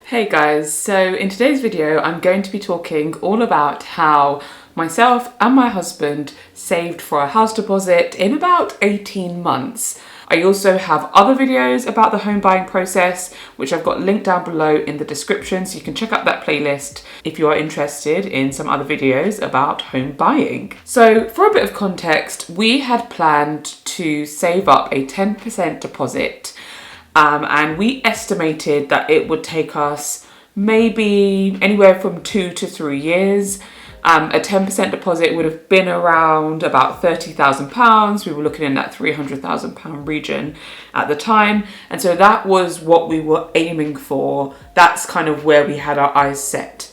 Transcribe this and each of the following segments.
Hey guys, so in today's video I'm going to be talking all about how myself and my husband saved for a house deposit in about 18 months. I also have other videos about the home buying process, which I've got linked down below in the description, so you can check out that playlist if you are interested in some other videos about home buying. So for a bit of context, we had planned to save up a 10% deposit. And we estimated that it would take us maybe anywhere from 2 to 3 years. A 10% deposit would have been around about £30,000. We were looking in that £300,000 region at the time. And so that was what we were aiming for. That's kind of where we had our eyes set.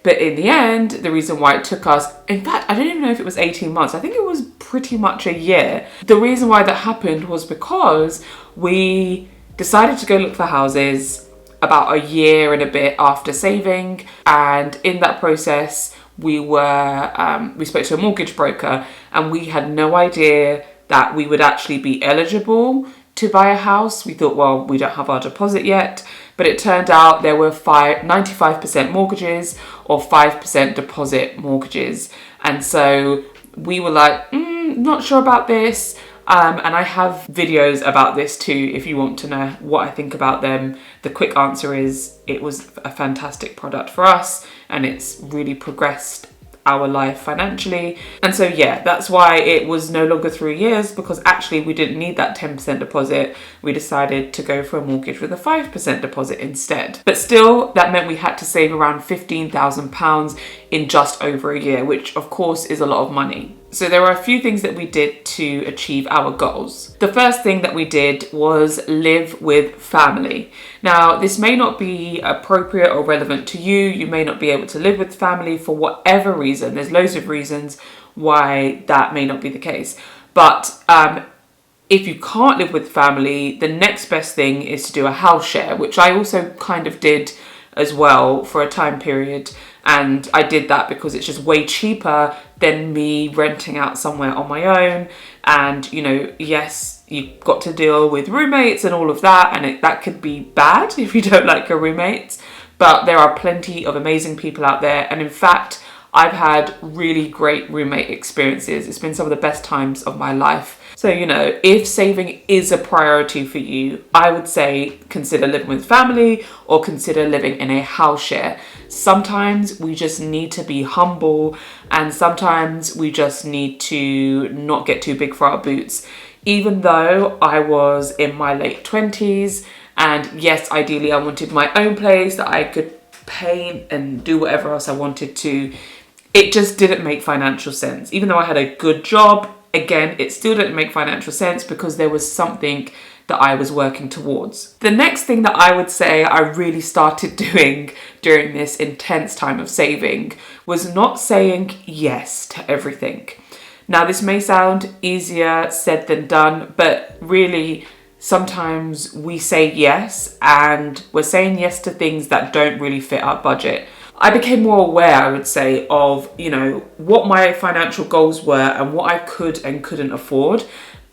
But in the end, the reason why it took us, in fact, I don't even know if it was 18 months. I think it was pretty much a year. The reason why that happened was because we decided to go look for houses about a year and a bit after saving, and in that process we spoke to a mortgage broker, and we had no idea that we would actually be eligible to buy a house. We thought, well, we don't have our deposit yet, but it turned out there were 95% mortgages or 5% deposit mortgages, and so we were like, not sure about this. And I have videos about this too, if you want to know what I think about them. The quick answer is it was a fantastic product for us, and it's really progressed our life financially. And so yeah, that's why it was no longer 3 years, because actually we didn't need that 10% deposit. We decided to go for a mortgage with a 5% deposit instead. But still, that meant we had to save around £15,000 in just over a year, which of course is a lot of money. So there are a few things that we did to achieve our goals. The first thing that we did was live with family. Now, this may not be appropriate or relevant to you. You may not be able to live with family for whatever reason. There's loads of reasons why that may not be the case. But if you can't live with family, the next best thing is to do a house share, which I also kind of did as well for a time period. And I did that because it's just way cheaper than me renting out somewhere on my own. And, you know, yes, you've got to deal with roommates and all of that. And that could be bad if you don't like your roommates. But there are plenty of amazing people out there. And in fact, I've had really great roommate experiences. It's been some of the best times of my life. So, you know, if saving is a priority for you, I would say consider living with family or consider living in a house share. Sometimes we just need to be humble, and sometimes we just need to not get too big for our boots. Even though I was in my late 20s, and yes, ideally I wanted my own place that I could paint and do whatever else I wanted to, it just didn't make financial sense. Even though I had a good job, again, it still didn't make financial sense because there was something that I was working towards. The next thing that I would say I really started doing during this intense time of saving was not saying yes to everything. Now, this may sound easier said than done, but really, sometimes we say yes and we're saying yes to things that don't really fit our budget. I became more aware, I would say, of, you know, what my financial goals were and what I could and couldn't afford.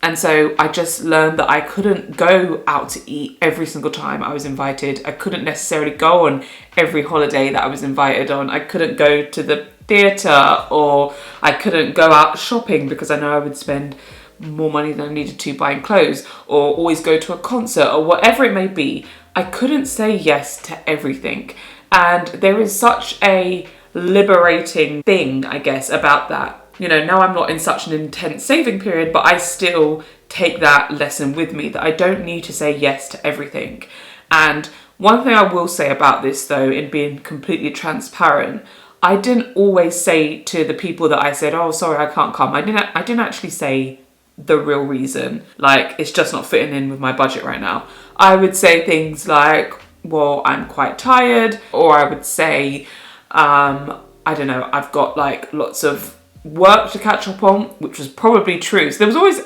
And so I just learned that I couldn't go out to eat every single time I was invited. I couldn't necessarily go on every holiday that I was invited on. I couldn't go to the theatre, or I couldn't go out shopping because I know I would spend more money than I needed to buying clothes, or always go to a concert, or whatever it may be. I couldn't say yes to everything. And there is such a liberating thing, I guess, about that. You know, now I'm not in such an intense saving period, but I still take that lesson with me that I don't need to say yes to everything. And one thing I will say about this, though, in being completely transparent, I didn't always say to the people that I said, oh, sorry, I can't come. I didn't actually say the real reason, like, it's just not fitting in with my budget right now. I would say things like, well, I'm quite tired, or I would say, I don't know, I've got like lots of work to catch up on, which was probably true. So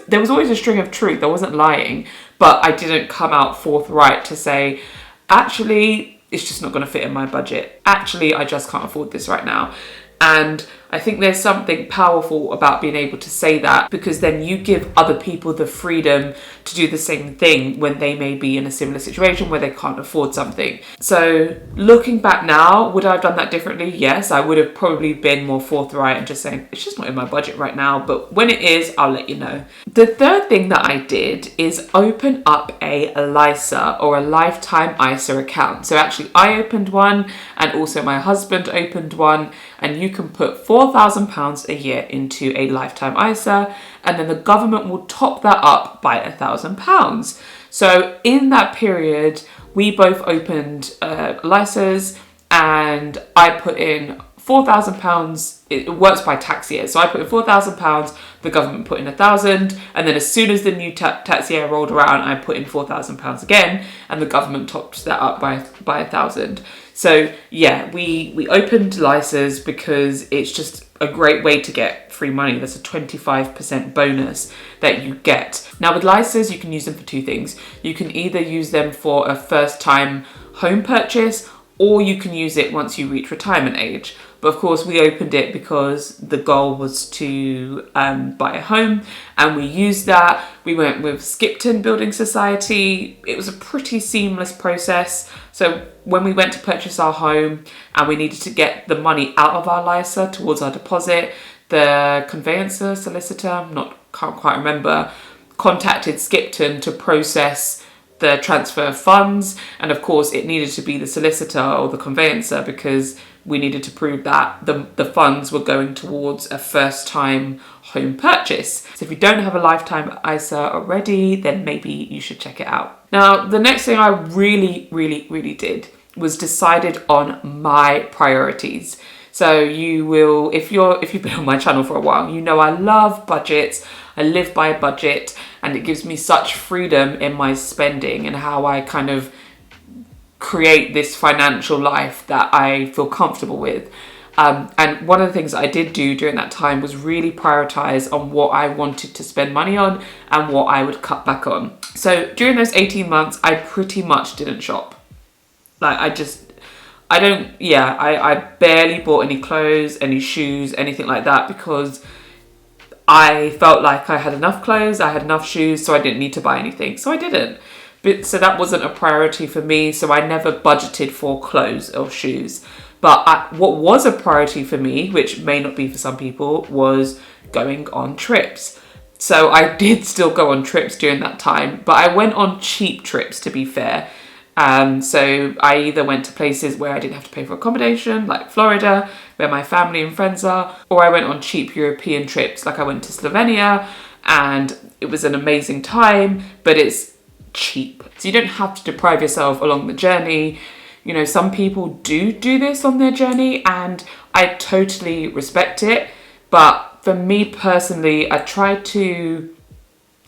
there was always a string of truth. I wasn't lying, but I didn't come out forthright to say, actually, it's just not going to fit in my budget. Actually, I just can't afford this right now. And I think there's something powerful about being able to say that, because then you give other people the freedom to do the same thing when they may be in a similar situation where they can't afford something. So looking back now, would I have done that differently? Yes, I would have probably been more forthright and just saying, it's just not in my budget right now, but when it is, I'll let you know. The third thing that I did is open up a LISA, or a lifetime ISA account. So actually I opened one, and also my husband opened one, and you can put £4,000 a year into a lifetime ISA, and then the government will top that up by £1,000. So in that period, we both opened LISAs, and I put in £4,000. It works by tax year, so I put in £4,000. The government put in £1,000, and then as soon as the new tax year rolled around, I put in £4,000 again, and the government topped that up by £1,000. So yeah, we opened LISAs because it's just a great way to get free money. There's a 25% bonus that you get. Now with LISAs, you can use them for two things. You can either use them for a first time home purchase, or you can use it once you reach retirement age. But of course we opened it because the goal was to buy a home, and we used that. We went with Skipton Building Society. It was a pretty seamless process. So when we went to purchase our home and we needed to get the money out of our LISA towards our deposit, the conveyancer, solicitor, can't quite remember, contacted Skipton to process the transfer of funds. And of course it needed to be the solicitor or the conveyancer, because we needed to prove that the funds were going towards a first time home purchase. So if you don't have a lifetime ISA already, then maybe you should check it out. Now, the next thing I really did was decided on my priorities. So you will, if you've been on my channel for a while, you know I love budgets. I live by a budget, and it gives me such freedom in my spending and how I kind of create this financial life that I feel comfortable with. And one of the things that I did do during that time was really prioritize on what I wanted to spend money on and what I would cut back on. So during those 18 months, I pretty much didn't shop. Like I barely bought any clothes, any shoes, anything like that, because I felt like I had enough clothes, I had enough shoes, so I didn't need to buy anything. So I didn't. So that wasn't a priority for me. So I never budgeted for clothes or shoes. But what was a priority for me, which may not be for some people, was going on trips. So I did still go on trips during that time, but I went on cheap trips, to be fair. So I either went to places where I didn't have to pay for accommodation, like Florida, where my family and friends are, or I went on cheap European trips, like I went to Slovenia, and it was an amazing time, but it's cheap. So you don't have to deprive yourself along the journey. You know, some people do this on their journey, and I totally respect it. But for me personally, I try to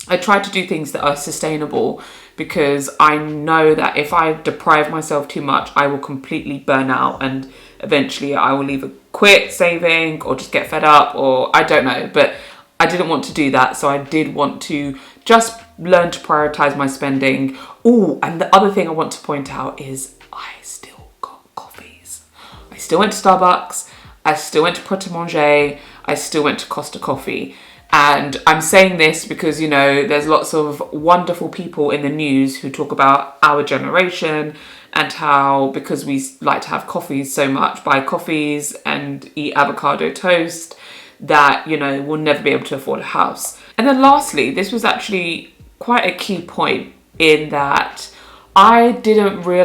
do things that are sustainable, because I know that if I deprive myself too much, I will completely burn out, and eventually I will either quit saving or just get fed up, or I don't know. But I didn't want to do that, so I did want to just learn to prioritize my spending. Oh, and the other thing I want to point out is I still got coffees. I still went to Starbucks, I still went to Pret a Manger, I still went to Costa Coffee. And I'm saying this because, you know, there's lots of wonderful people in the news who talk about our generation and how, because we like to have coffees so much, buy coffees and eat avocado toast, that, you know, we'll never be able to afford a house. And then lastly, this was actually quite a key point, in that I didn't really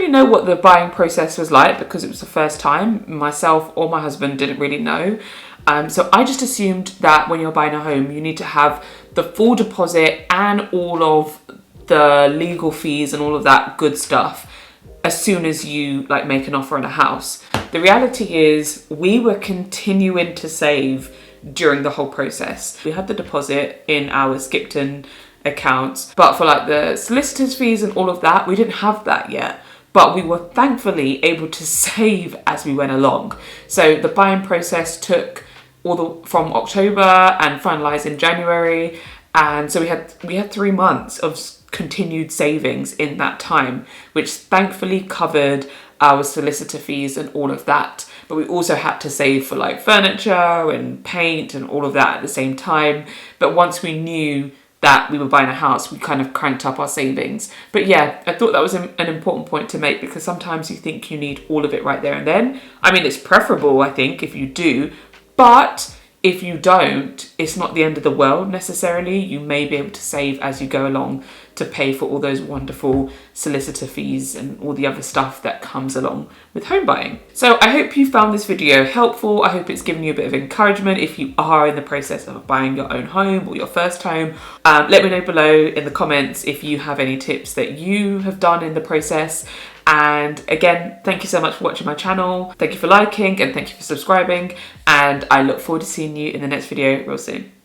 know what the buying process was like, because it was the first time. Myself or my husband didn't really know. So I just assumed that when you're buying a home, you need to have the full deposit and all of the legal fees and all of that good stuff as soon as you like make an offer on a house. The reality is we were continuing to save during the whole process. We had the deposit in our Skipton accounts, but for like the solicitor's fees and all of that, we didn't have that yet. But we were thankfully able to save as we went along. So the buying process took from October and finalised in January, and so we had 3 months of continued savings in that time, which thankfully covered our solicitor fees and all of that. but we also had to save for like furniture and paint and all of that at the same time. But once we knew that we were buying a house, we kind of cranked up our savings. But yeah, I thought that was an important point to make, because sometimes you think you need all of it right there and then. I mean, it's preferable, I think, if you do, but if you don't, it's not the end of the world necessarily. You may be able to save as you go along to pay for all those wonderful solicitor fees and all the other stuff that comes along with home buying. So I hope you found this video helpful. I hope it's given you a bit of encouragement if you are in the process of buying your own home or your first home. Let me know below in the comments if you have any tips that you have done in the process. And again, thank you so much for watching my channel. Thank you for liking and thank you for subscribing. And I look forward to seeing you in the next video real soon.